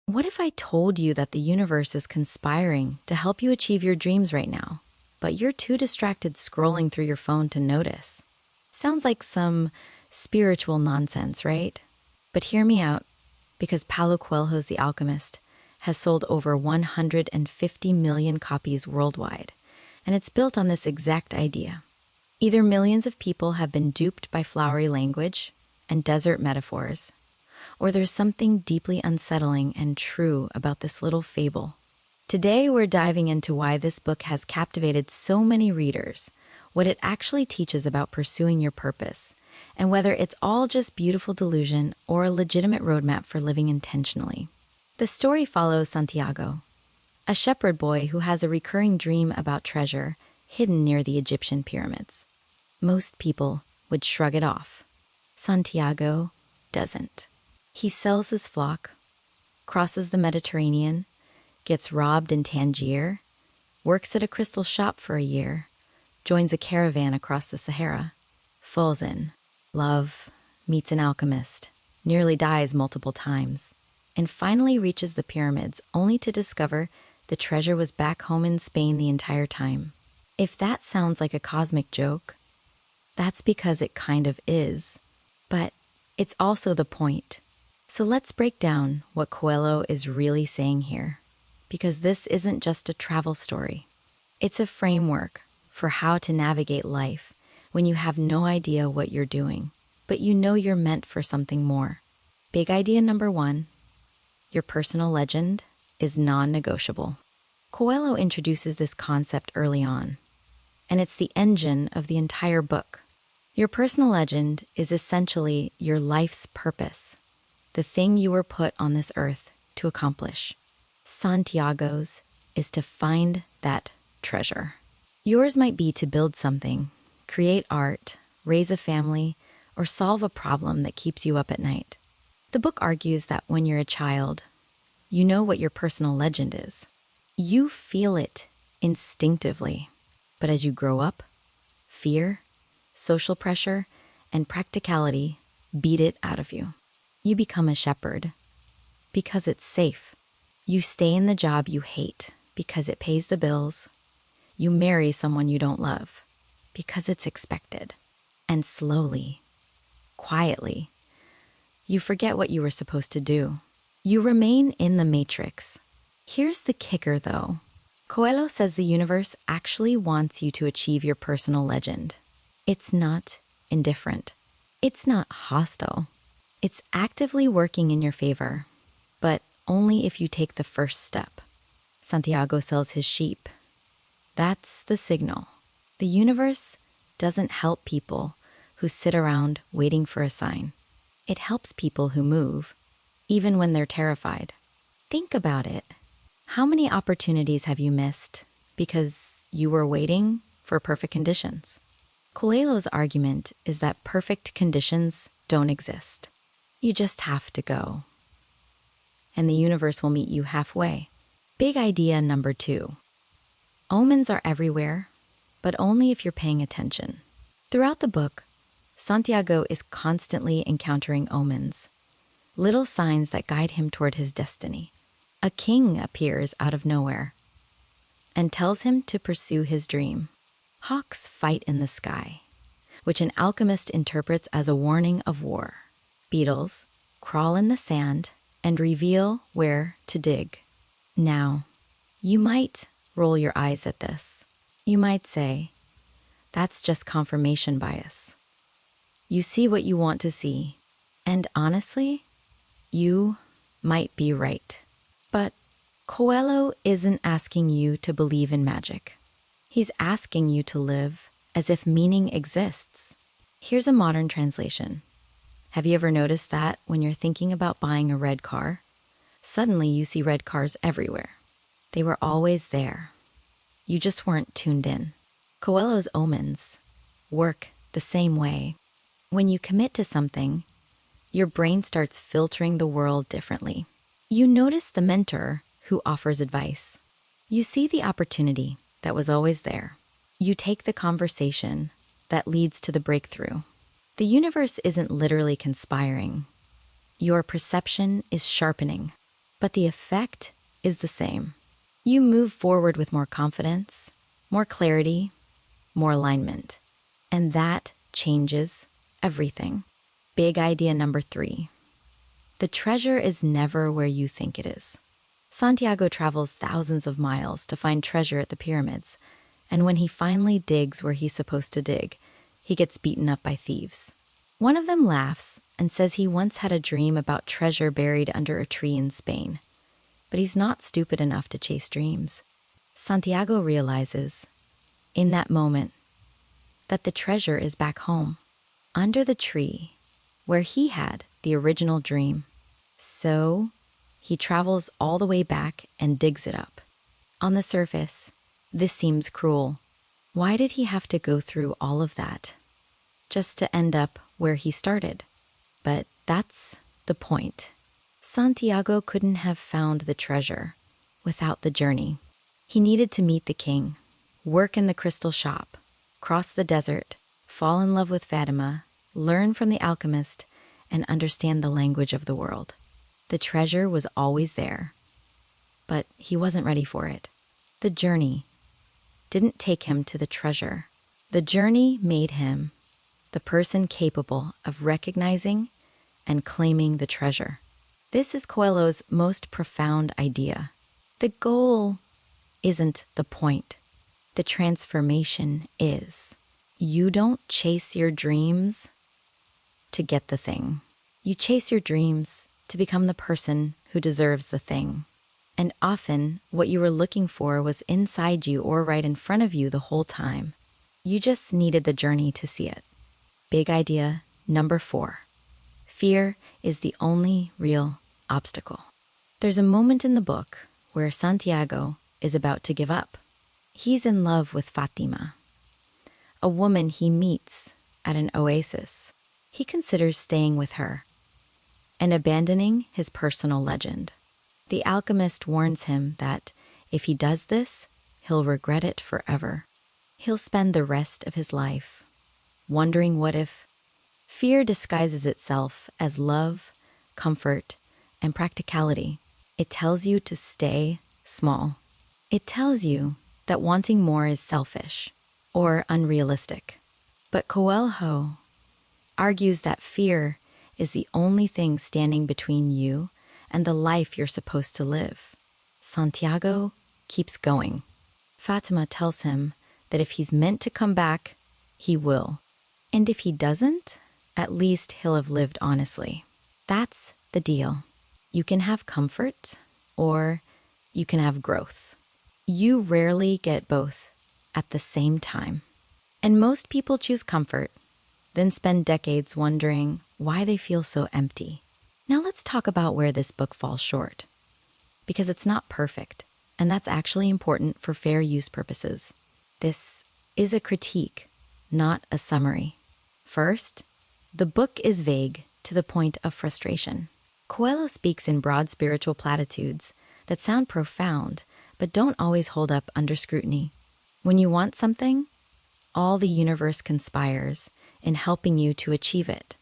What if I told you that the universe is conspiring to help you achieve your dreams right now, but you're too distracted scrolling through your phone to notice? Sounds like some spiritual nonsense, right? But hear me out, because Paulo Coelho's The Alchemist has sold over 150 million copies worldwide, and it's built on this exact idea. Either millions of people have been duped by flowery language and desert metaphors, or there's something deeply unsettling and true about this little fable. Today, we're diving into why this book has captivated so many readers, what it actually teaches about pursuing your purpose, and whether it's all just beautiful delusion or a legitimate roadmap for living intentionally. The story follows Santiago, a shepherd boy who has a recurring dream about treasure hidden near the Egyptian pyramids. Most people would shrug it off. Santiago doesn't. He sells his flock, crosses the Mediterranean, gets robbed in Tangier, works at a crystal shop for a year, joins a caravan across the Sahara, falls in love, meets an alchemist, nearly dies multiple times, and finally reaches the pyramids only to discover the treasure was back home in Spain the entire time. If that sounds like a cosmic joke, that's because it kind of is, but it's also the point. So let's break down what Coelho is really saying here, because this isn't just a travel story. It's a framework for how to navigate life when you have no idea what you're doing, but you know you're meant for something more. Big idea number one, your personal legend is non-negotiable. Coelho introduces this concept early on, and it's the engine of the entire book. Your personal legend is essentially your life's purpose, the thing you were put on this earth to accomplish. Santiago's is to find that treasure. Yours might be to build something, create art, raise a family, or solve a problem that keeps you up at night. The book argues that when you're a child, you know what your personal legend is. You feel it instinctively. But as you grow up, fear, social pressure, and practicality beat it out of you. You become a shepherd because it's safe. You stay in the job you hate because it pays the bills. You marry someone you don't love because it's expected. And slowly, quietly, you forget what you were supposed to do. You remain in the matrix. Here's the kicker, though. Coelho says the universe actually wants you to achieve your personal legend. It's not indifferent. It's not hostile. It's actively working in your favor, but only if you take the first step. Santiago sells his sheep. That's the signal. The universe doesn't help people who sit around waiting for a sign. It helps people who move, even when they're terrified. Think about it. How many opportunities have you missed because you were waiting for perfect conditions? Coelho's argument is that perfect conditions don't exist. You just have to go. And the universe will meet you halfway. Big idea number two. Omens are everywhere, but only if you're paying attention. Throughout the book, Santiago is constantly encountering omens, little signs that guide him toward his destiny. A king appears out of nowhere and tells him to pursue his dream. Hawks fight in the sky, which an alchemist interprets as a warning of war. Beetles crawl in the sand and reveal where to dig. Now, you might roll your eyes at this. You might say, that's just confirmation bias. You see what you want to see, and honestly, you might be right. But Coelho isn't asking you to believe in magic. He's asking you to live as if meaning exists. Here's a modern translation. Have you ever noticed that when you're thinking about buying a red car, suddenly you see red cars everywhere? They were always there. You just weren't tuned in. Coelho's omens work the same way. When you commit to something, your brain starts filtering the world differently. You notice the mentor who offers advice. You see the opportunity that was always there. You take the conversation that leads to the breakthrough. The universe isn't literally conspiring. Your perception is sharpening. but the effect is the same. You move forward with more confidence, more clarity, more alignment. And that changes everything. Big idea number 3. The treasure is never where you think it is. Santiago travels thousands of miles to find treasure at the pyramids, and when he finally digs where he's supposed to dig, he gets beaten up by thieves. One of them laughs and says he once had a dream about treasure buried under a tree in Spain. But he's not stupid enough to chase dreams. Santiago realizes, in that moment, that the treasure is back home, under the tree, where he had the original dream. So he travels all the way back and digs it up. On the surface, this seems cruel. Why did he have to go through all of that just to end up where he started? But that's the point. Santiago couldn't have found the treasure without the journey. He needed to meet the king, work in the crystal shop, cross the desert, fall in love with Fatima, learn from the alchemist, and understand the language of the world. The treasure was always there, but he wasn't ready for it. The journey didn't take him to the treasure. The journey made him the person capable of recognizing and claiming the treasure. This is Coelho's most profound idea. The goal isn't the point. The transformation is. You don't chase your dreams to get the thing. You chase your dreams to become the person who deserves the thing. And often, what you were looking for was inside you or right in front of you the whole time. You just needed the journey to see it. Big idea number 4. Fear is the only real obstacle. There's a moment in the book where Santiago is about to give up. He's in love with Fatima, a woman he meets at an oasis. He considers staying with her and abandoning his personal legend. The alchemist warns him that if he does this, he'll regret it forever. He'll spend the rest of his life wondering what if. Fear disguises itself as love, comfort, and practicality. It tells you to stay small. It tells you that wanting more is selfish or unrealistic. But Coelho argues that fear is the only thing standing between you and the life you're supposed to live. Santiago keeps going. Fatima tells him that if he's meant to come back, he will. And if he doesn't, at least he'll have lived honestly. That's the deal. You can have comfort or you can have growth. You rarely get both at the same time. And most people choose comfort, then spend decades wondering why they feel so empty. Now let's talk about where this book falls short. Because it's not perfect, and that's actually important for fair use purposes. This is a critique, not a summary. First, the book is vague to the point of frustration. Coelho speaks in broad spiritual platitudes that sound profound, but don't always hold up under scrutiny. When you want something, all the universe conspires in helping you to achieve it.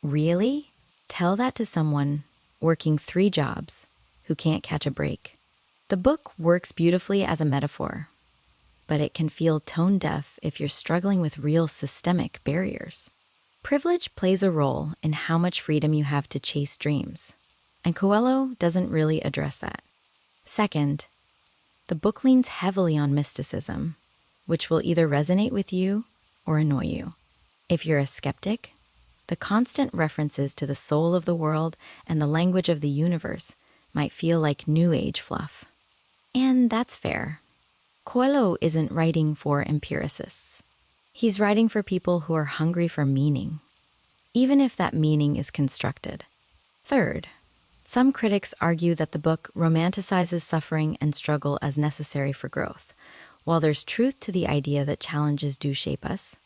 Really? Tell that to someone working 3 jobs who can't catch a break. The book works beautifully as a metaphor, but it can feel tone deaf if you're struggling with real systemic barriers. Privilege plays a role in how much freedom you have to chase dreams, and Coelho doesn't really address that. Second, the book leans heavily on mysticism, which will either resonate with you or annoy you. If you're a skeptic, the constant references to the soul of the world and the language of the universe might feel like New Age fluff. And that's fair. Coelho isn't writing for empiricists. He's writing for people who are hungry for meaning, even if that meaning is constructed. Third, some critics argue that the book romanticizes suffering and struggle as necessary for growth. While there's truth to the idea that challenges do shape us,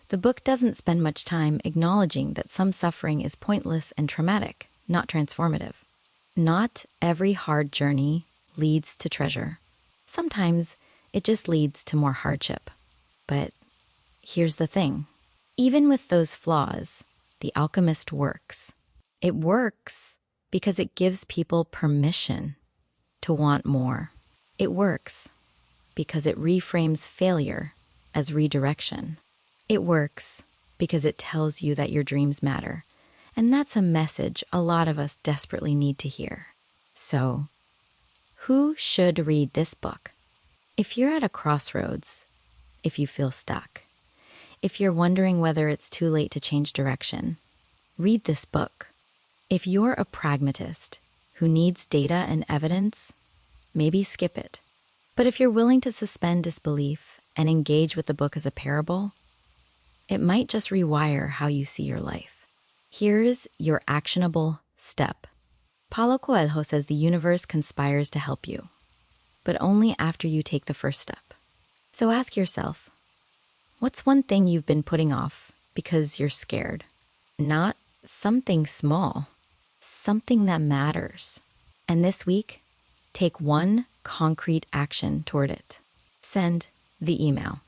the book doesn't spend much time acknowledging that some suffering is pointless and traumatic, not transformative. Not every hard journey leads to treasure. Sometimes it just leads to more hardship. But here's the thing. Even with those flaws, The Alchemist works. It works because it gives people permission to want more. It works because it reframes failure as redirection. It works because it tells you that your dreams matter. And that's a message a lot of us desperately need to hear. So, who should read this book? If you're at a crossroads, if you feel stuck, if you're wondering whether it's too late to change direction, read this book. If you're a pragmatist who needs data and evidence, maybe skip it. But if you're willing to suspend disbelief and engage with the book as a parable, it might just rewire how you see your life. Here's your actionable step. Paulo Coelho says the universe conspires to help you, but only after you take the first step. So ask yourself, what's one thing you've been putting off because you're scared? Not something small, something that matters. And this week, take one concrete action toward it. Send the email.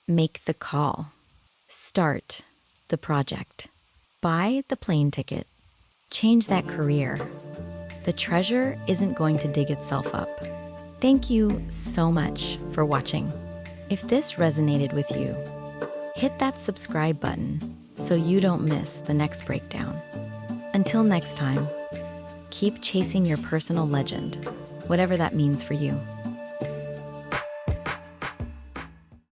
Make the call. Start the project. Buy the plane ticket. Change that career. The treasure isn't going to dig itself up. Thank you so much for watching. If this resonated with you, hit that subscribe button so you don't miss the next breakdown. Until next time, keep chasing your personal legend, whatever that means for you.